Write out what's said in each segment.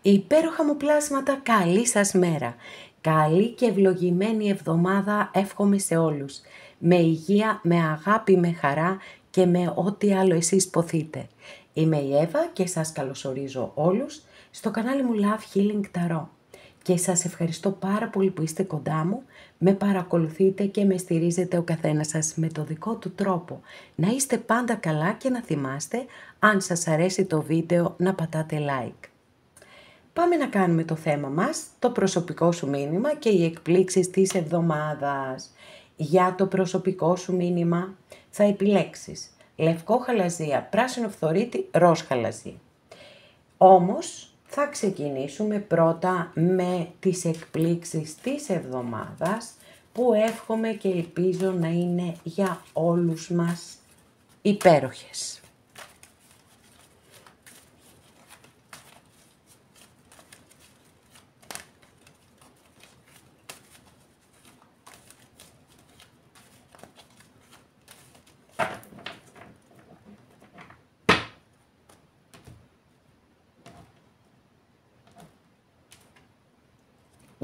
Υπέροχα μου πλάσματα, καλή σας μέρα. Καλή και ευλογημένη εβδομάδα εύχομαι σε όλους. Με υγεία, με αγάπη, με χαρά και με ό,τι άλλο εσείς ποθείτε. Είμαι η Εύα και σας καλωσορίζω όλους στο κανάλι μου Love Healing Tarot. Και σας ευχαριστώ πάρα πολύ που είστε κοντά μου, με παρακολουθείτε και με στηρίζετε ο καθένας σας με το δικό του τρόπο. Να είστε πάντα καλά και να θυμάστε, αν σας αρέσει το βίντεο, να πατάτε like. Πάμε να κάνουμε το θέμα μας, το προσωπικό σου μήνυμα και οι εκπλήξεις της εβδομάδας. Για το προσωπικό σου μήνυμα θα επιλέξεις λευκό χαλαζία, πράσινο φθορίτη, ροζ χαλαζία. Όμως θα ξεκινήσουμε πρώτα με τις εκπλήξεις της εβδομάδας που εύχομαι και ελπίζω να είναι για όλους μας υπέροχες.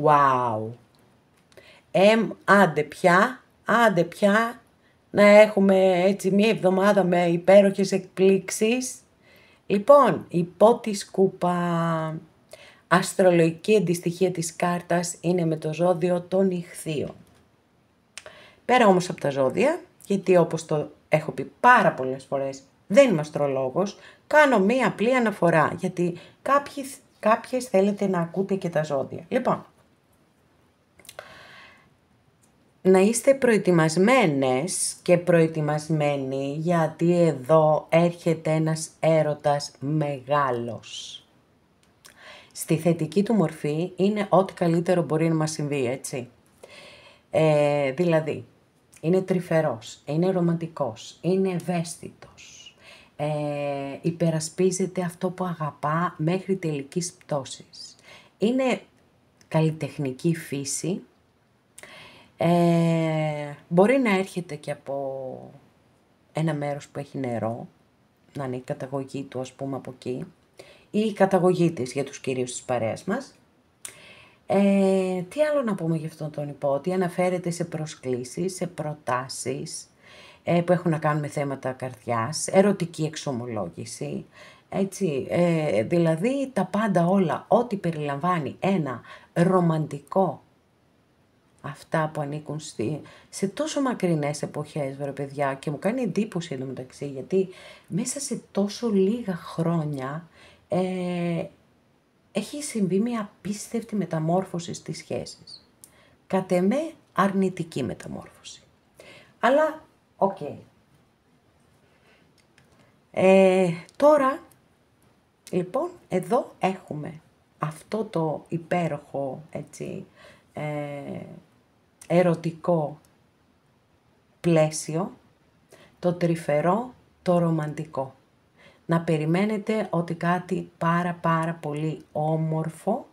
Wow! Άντε πια να έχουμε έτσι μία εβδομάδα με υπέροχες εκπλήξεις. Λοιπόν, η πρώτη σκούπα, αστρολογική αντιστοιχεία της κάρτας είναι με το ζώδιο των Ιχθύων. Πέρα όμως από τα ζώδια, γιατί όπως το έχω πει πάρα πολλές φορές, δεν είμαι αστρολόγος, κάνω μία απλή αναφορά, γιατί κάποιες θέλετε να ακούτε και τα ζώδια. Λοιπόν, να είστε προετοιμασμένες και προετοιμασμένοι, γιατί εδώ έρχεται ένας έρωτας μεγάλος. Στη θετική του μορφή είναι ό,τι καλύτερο μπορεί να μας συμβεί, έτσι. Δηλαδή, είναι τρυφερός, είναι ρομαντικός, είναι ευαίσθητος, υπερασπίζεται αυτό που αγαπά μέχρι τελικής πτώσης. Είναι καλλιτεχνική φύση. Μπορεί να έρχεται και από ένα μέρος που έχει νερό, να είναι η καταγωγή του ας πούμε από εκεί, ή η καταγωγή της για τους κυρίους της παρέας μας. Τι άλλο να πούμε για αυτόν τον υπότι, αναφέρεται σε προσκλήσεις, σε προτάσεις που έχουν να κάνουν με θέματα καρδιάς, ερωτική εξομολόγηση, έτσι, δηλαδή τα πάντα όλα, ό,τι περιλαμβάνει ένα ρομαντικό, αυτά που ανήκουν σε τόσο μακρινές εποχές, βρε παιδιά, και μου κάνει εντύπωση εντωμεταξύ, γιατί μέσα σε τόσο λίγα χρόνια έχει συμβεί μια απίστευτη μεταμόρφωση στις σχέσεις. Κατ' εμέ αρνητική μεταμόρφωση. Αλλά, οκ. Τώρα, λοιπόν, εδώ έχουμε αυτό το υπέροχο, έτσι, ερωτικό πλαίσιο, το τρυφερό, το ρομαντικό. Να περιμένετε ότι κάτι πάρα πολύ όμορφο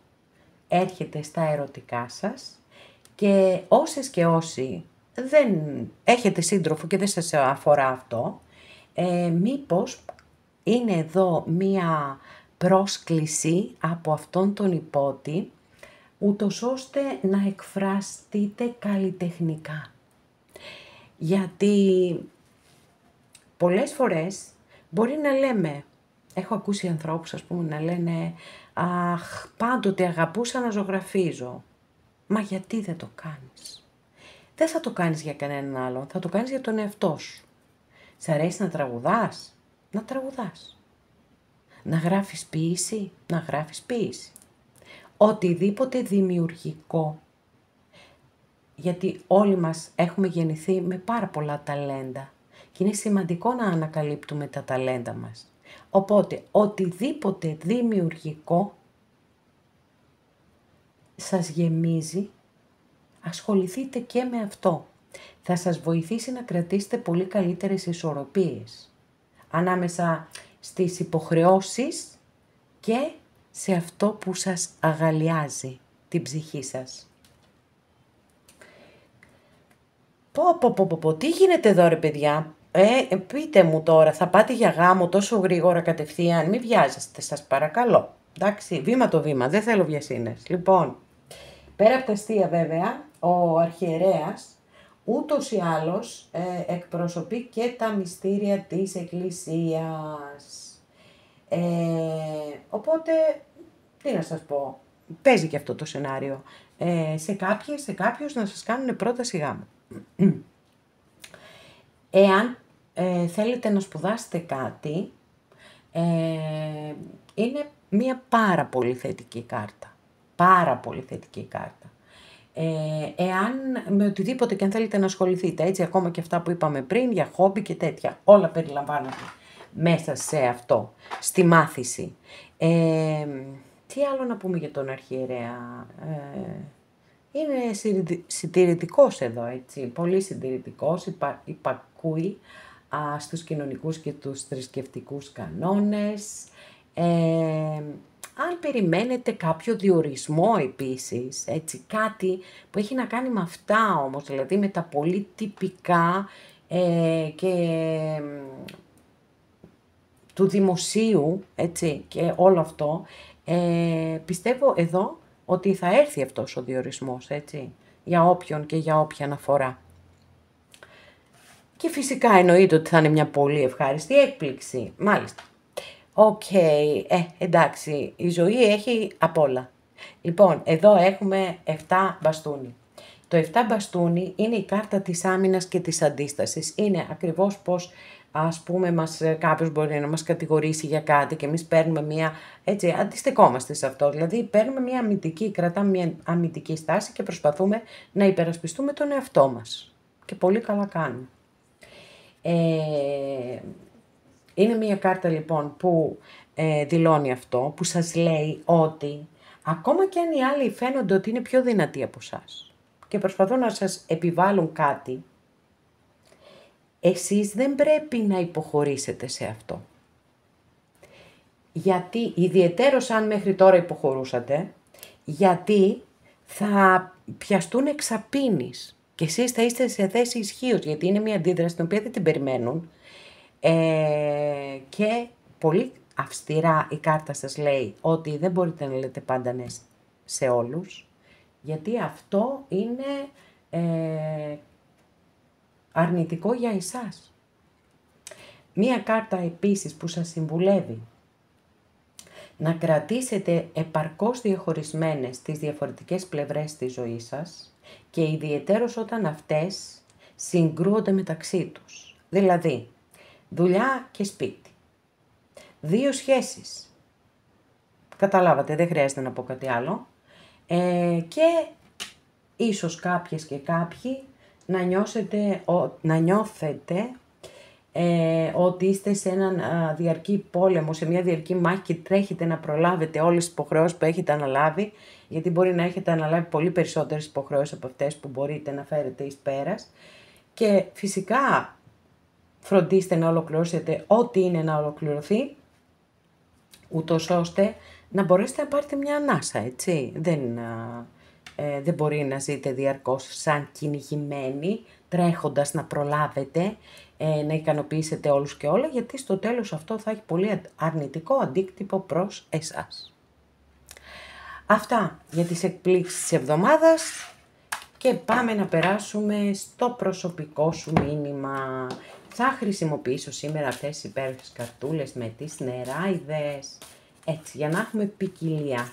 έρχεται στα ερωτικά σας και όσες και όσοι δεν έχετε σύντροφο και δεν σας αφορά αυτό, μήπως είναι εδώ μία πρόσκληση από αυτόν τον υπότη, ούτως ώστε να εκφραστείτε καλλιτεχνικά. Γιατί πολλές φορές μπορεί να λέμε, έχω ακούσει ανθρώπους ας πούμε να λένε «Αχ, πάντοτε αγαπούσα να ζωγραφίζω». Μα γιατί δεν το κάνεις? Δεν θα το κάνεις για κανέναν άλλον, θα το κάνεις για τον εαυτό σου. Σ' αρέσει να τραγουδάς? Να τραγουδάς. Να γράφεις ποίηση? Να γράφεις ποίηση. Οτιδήποτε δημιουργικό. Γιατί όλοι μας έχουμε γεννηθεί με πάρα πολλά ταλέντα και είναι σημαντικό να ανακαλύπτουμε τα ταλέντα μας. Οπότε, οτιδήποτε δημιουργικό σας γεμίζει, ασχοληθείτε και με αυτό. Θα σας βοηθήσει να κρατήσετε πολύ καλύτερες ισορροπίες ανάμεσα στις υποχρεώσεις και σε αυτό που σας αγαλιάζει την ψυχή σας. Τι γίνεται εδώ ρε παιδιά? Πείτε μου τώρα, θα πάτε για γάμο τόσο γρήγορα κατευθείαν? Μην βιάζεστε σας παρακαλώ. Εντάξει, βήμα το βήμα, δεν θέλω βιασύνες. Λοιπόν, πέρα από τα αστεία βέβαια, ο αρχιερέας ούτως ή άλλως εκπροσωπεί και τα μυστήρια της Εκκλησίας. Οπότε, τι να σας πω, παίζει και αυτό το σενάριο. Σε κάποιους να σας κάνουν πρόταση γάμου. Εάν θέλετε να σπουδάσετε κάτι, είναι μια πάρα πολύ θετική κάρτα. Πάρα πολύ θετική κάρτα. Εάν με οτιδήποτε και αν θέλετε να ασχοληθείτε, έτσι, ακόμα και αυτά που είπαμε πριν, για χόμπι και τέτοια, όλα περιλαμβάνονται μέσα σε αυτό, στη μάθηση. Τι άλλο να πούμε για τον αρχιερέα, είναι συντηρητικός εδώ, έτσι, πολύ συντηρητικός, υπακούει στους κοινωνικούς και τους θρησκευτικούς κανόνες. Αν περιμένετε κάποιο διορισμό επίσης, έτσι, κάτι που έχει να κάνει με αυτά όμως, δηλαδή με τα πολύ τυπικά και του δημοσίου, έτσι, και όλο αυτό, πιστεύω εδώ ότι θα έρθει αυτός ο διορισμός, έτσι, για όποιον και για όποια αναφορά. Και φυσικά εννοείται ότι θα είναι μια πολύ ευχάριστη έκπληξη, μάλιστα. Οκ, εντάξει, η ζωή έχει απ' όλα. Λοιπόν, εδώ έχουμε 7 μπαστούνι. Το 7 μπαστούνι είναι η κάρτα της άμυνας και της αντίστασης. Είναι ακριβώς πως, ας πούμε, κάποιος μπορεί να μας κατηγορήσει για κάτι και εμείς παίρνουμε μια, έτσι, αντιστεκόμαστε σε αυτό. Δηλαδή, παίρνουμε μια αμυντική, κρατάμε μια αμυντική στάση και προσπαθούμε να υπερασπιστούμε τον εαυτό μας. Και πολύ καλά κάνουμε. Είναι μια κάρτα λοιπόν που δηλώνει αυτό, που σας λέει ότι ακόμα και αν οι άλλοι φαίνονται ότι είναι πιο δυνατοί από εσάς και προσπαθούν να σας επιβάλλουν κάτι, εσείς δεν πρέπει να υποχωρήσετε σε αυτό. Γιατί, ιδιαιτέρως αν μέχρι τώρα υποχωρούσατε, γιατί θα πιαστούν εξαπίνης και εσείς θα είστε σε θέση ισχύως, γιατί είναι μια αντίδραση την οποία δεν την περιμένουν. Και πολύ αυστηρά η κάρτα σας λέει ότι δεν μπορείτε να λέτε πάντα ναι σε όλους, γιατί αυτό είναι αρνητικό για εσάς. Μία κάρτα επίσης που σας συμβουλεύει να κρατήσετε επαρκώς διαχωρισμένες τις διαφορετικές πλευρές της ζωής σας και ιδιαιτέρως όταν αυτές συγκρούονται μεταξύ τους. Δηλαδή, δουλειά και σπίτι. 2 σχέσεις. Καταλάβατε, δεν χρειάζεται να πω κάτι άλλο. Και ίσως κάποιες και κάποιοι να νιώθετε ότι είστε σε έναν διαρκή πόλεμο, σε μια διαρκή μάχη και τρέχετε να προλάβετε όλες τις υποχρεώσεις που έχετε αναλάβει, γιατί μπορεί να έχετε αναλάβει πολύ περισσότερες υποχρεώσεις από αυτές που μπορείτε να φέρετε εις πέρας. Και φυσικά φροντίστε να ολοκληρώσετε ό,τι είναι να ολοκληρωθεί, ούτως ώστε να μπορέσετε να πάρετε μια ανάσα, έτσι. Δεν μπορεί να ζείτε διαρκώς σαν κυνηγημένοι, τρέχοντας να προλάβετε, να ικανοποιήσετε όλους και όλα, γιατί στο τέλος αυτό θα έχει πολύ αρνητικό αντίκτυπο προς εσάς. Αυτά για τις εκπλήξεις της εβδομάδας και πάμε να περάσουμε στο προσωπικό σου μήνυμα. Θα χρησιμοποιήσω σήμερα αυτές τις υπέροχες καρτούλες με τις νεράιδες, έτσι, για να έχουμε ποικιλία.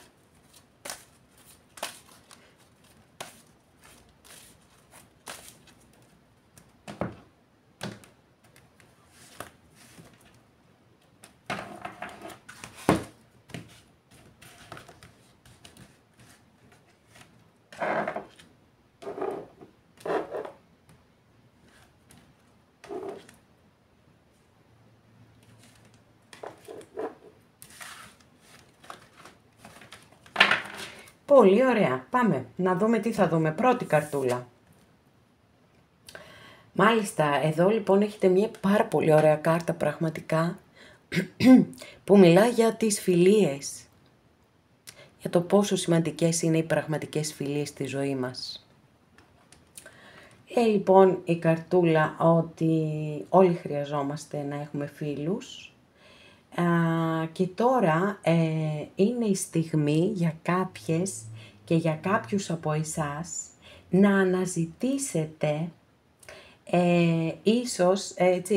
Πολύ ωραία. Πάμε να δούμε τι θα δούμε. Πρώτη καρτούλα. Μάλιστα, εδώ λοιπόν έχετε μια πάρα πολύ ωραία κάρτα πραγματικά που μιλά για τις φιλίες. Για το πόσο σημαντικές είναι οι πραγματικές φιλίες στη ζωή μας. Λοιπόν, η καρτούλα ότι όλοι χρειαζόμαστε να έχουμε φίλους. Και τώρα είναι η στιγμή για κάποιες και για κάποιους από εσάς να αναζητήσετε ίσως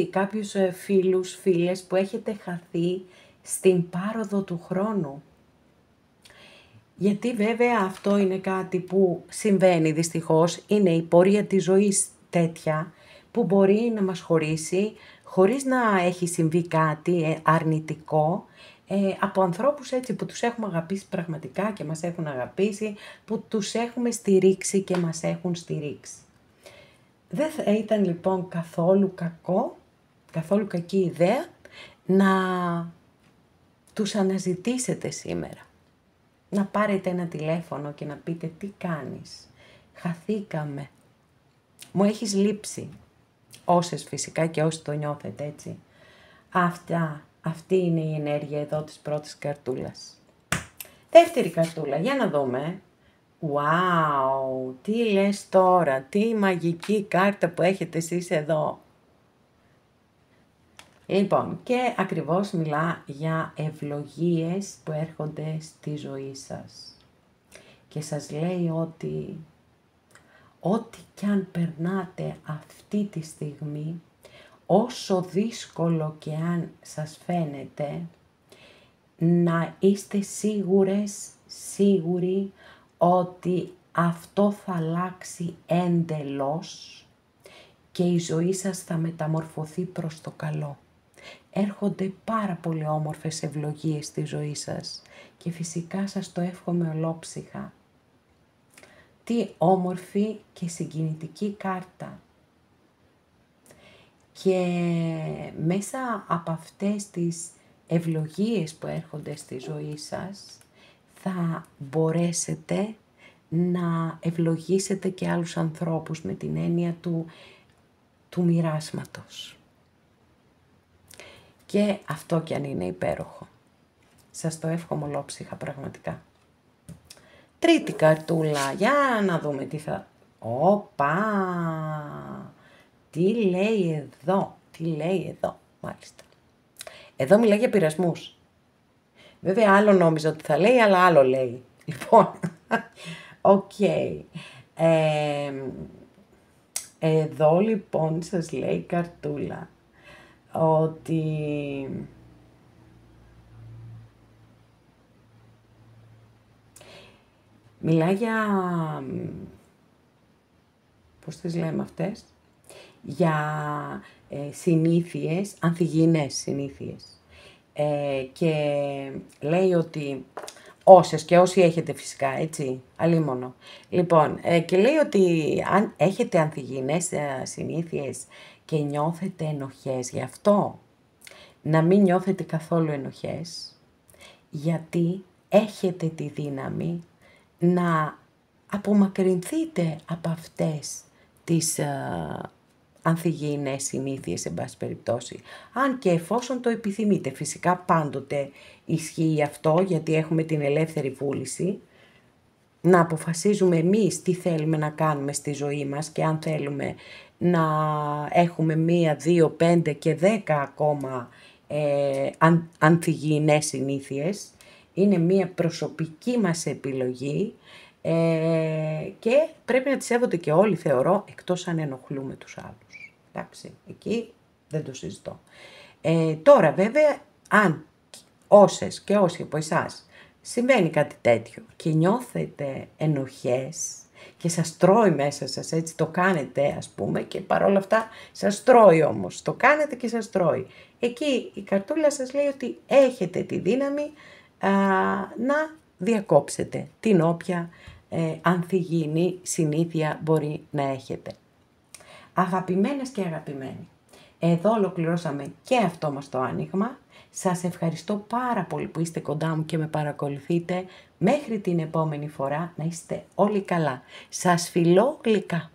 κάποιους φίλους, φίλες που έχετε χαθεί στην πάροδο του χρόνου. Γιατί βέβαια αυτό είναι κάτι που συμβαίνει δυστυχώς, είναι η πορεία της ζωής τέτοια που μπορεί να μας χωρίσει χωρίς να έχει συμβεί κάτι αρνητικό από ανθρώπους έτσι που τους έχουμε αγαπήσει πραγματικά και μας έχουν αγαπήσει, που τους έχουμε στηρίξει και μας έχουν στηρίξει. Δεν θα ήταν λοιπόν καθόλου κακή ιδέα να τους αναζητήσετε σήμερα. Να πάρετε ένα τηλέφωνο και να πείτε τι κάνεις, χαθήκαμε, μου έχεις λείψει, όσες φυσικά και όσοι το νιώθετε έτσι. Αυτή είναι η ενέργεια εδώ της πρώτης καρτούλας. Δεύτερη καρτούλα, για να δούμε. Wow, τι λες τώρα, τι μαγική κάρτα που έχετε εσείς εδώ. Λοιπόν, και ακριβώς μιλά για ευλογίες που έρχονται στη ζωή σας. Και σας λέει ότι ό,τι κι αν περνάτε αυτή τη στιγμή, όσο δύσκολο και αν σας φαίνεται, να είστε σίγουροι ότι αυτό θα αλλάξει εντελώς και η ζωή σας θα μεταμορφωθεί προς το καλό. Έρχονται πάρα πολύ όμορφες ευλογίες στη ζωή σας και φυσικά σας το εύχομαι ολόψυχα. Τι όμορφη και συγκινητική κάρτα. Και μέσα από αυτές τις ευλογίες που έρχονται στη ζωή σας θα μπορέσετε να ευλογήσετε και άλλους ανθρώπους με την έννοια του μοιράσματος. Και αυτό κι αν είναι υπέροχο. Σας το εύχομαι ολόψυχα πραγματικά. Τρίτη καρτούλα, για να δούμε τι θα... Τι λέει εδώ, μάλιστα. Εδώ μιλάει για πειρασμούς. Βέβαια άλλο νόμιζα ότι θα λέει, αλλά άλλο λέει. Λοιπόν, εδώ λοιπόν σας λέει η καρτούλα ότι μιλάει για, πώς τις λέμε αυτές, για συνήθειες, ανθυγιεινές συνήθειες. Και λέει ότι όσες και όσοι έχετε φυσικά, έτσι, αλίμονο. Λοιπόν, και λέει ότι αν έχετε ανθυγιεινές συνήθειες και νιώθετε ενοχές γι' αυτό, να μην νιώθετε καθόλου ενοχές, γιατί έχετε τη δύναμη να απομακρυνθείτε από αυτές τις ανθυγιεινές συνήθειες, εν πάση περιπτώσει. Αν και εφόσον το επιθυμείτε, φυσικά πάντοτε ισχύει αυτό, γιατί έχουμε την ελεύθερη βούληση, να αποφασίζουμε εμείς τι θέλουμε να κάνουμε στη ζωή μας και αν θέλουμε να έχουμε 1, 2, 5 και 10 ακόμα ανθυγιεινές συνήθειες. Είναι μία προσωπική μας επιλογή και πρέπει να τη σέβονται και όλοι, θεωρώ, εκτός αν ενοχλούμε τους άλλους. Εντάξει, εκεί δεν το συζητώ. Τώρα βέβαια, αν όσες και όσοι από εσάς συμβαίνει κάτι τέτοιο και νιώθετε ενοχές και σας τρώει μέσα σας, έτσι το κάνετε ας πούμε και παρόλα αυτά σας τρώει όμως, το κάνετε και σας τρώει. Εκεί η καρτούλα σας λέει ότι έχετε τη δύναμη να διακόψετε την όποια ανθυγιεινή συνήθεια μπορεί να έχετε. Αγαπημένες και αγαπημένοι, εδώ ολοκληρώσαμε και αυτό μας το άνοιγμα. Σας ευχαριστώ πάρα πολύ που είστε κοντά μου και με παρακολουθείτε. Μέχρι την επόμενη φορά να είστε όλοι καλά. Σας φιλώ γλυκά.